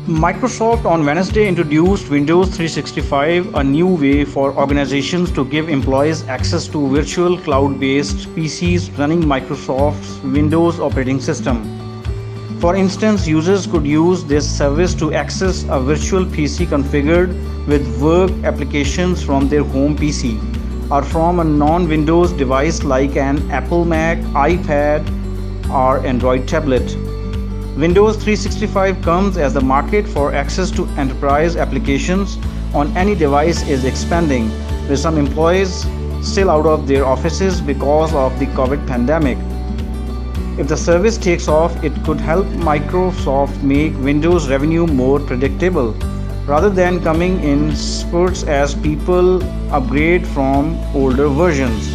Microsoft on Wednesday introduced Windows 365, a new way for organizations to give employees access to virtual cloud-based PCs running Microsoft's Windows operating system. For instance, users could use this service to access a virtual PC configured with work applications from their home PC or from a non-Windows device like an Apple Mac, iPad, or Android tablet. Windows 365 comes as the market for access to enterprise applications on any device is expanding, with some employees still out of their offices because of the COVID pandemic. If the service takes off, it could help Microsoft make Windows revenue more predictable, rather than coming in spurts as people upgrade from older versions.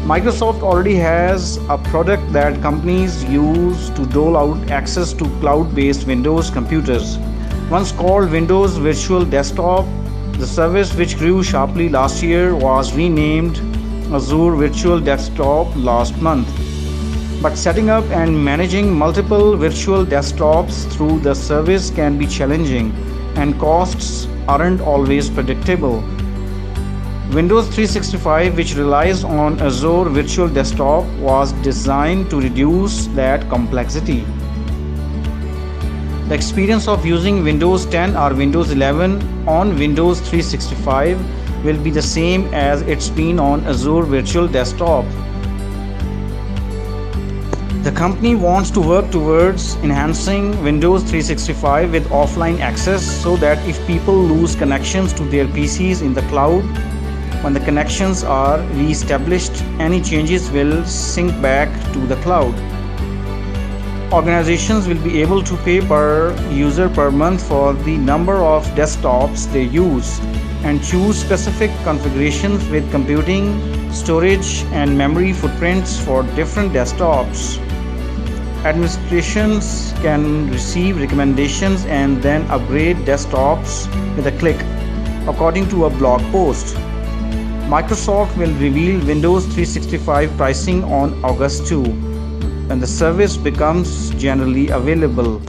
Microsoft already has a product that companies use to dole out access to cloud-based Windows computers. Once called Windows Virtual Desktop, the service, which grew sharply last year, was renamed Azure Virtual Desktop last month. But setting up and managing multiple virtual desktops through the service can be challenging, and costs aren't always predictable. Windows 365, which relies on Azure Virtual Desktop, was designed to reduce that complexity. The experience of using Windows 10 or Windows 11 on Windows 365 will be the same as it's been on Azure Virtual Desktop. The company wants to work towards enhancing Windows 365 with offline access so that if people lose connections to their PCs in the cloud, when the connections are re-established, any changes will sync back to the cloud. Organizations will be able to pay per user per month for the number of desktops they use and choose specific configurations with computing, storage, and memory footprints for different desktops. Administrations can receive recommendations and then upgrade desktops with a click, according to a blog post. Microsoft will reveal Windows 365 pricing on August 2, when the service becomes generally available.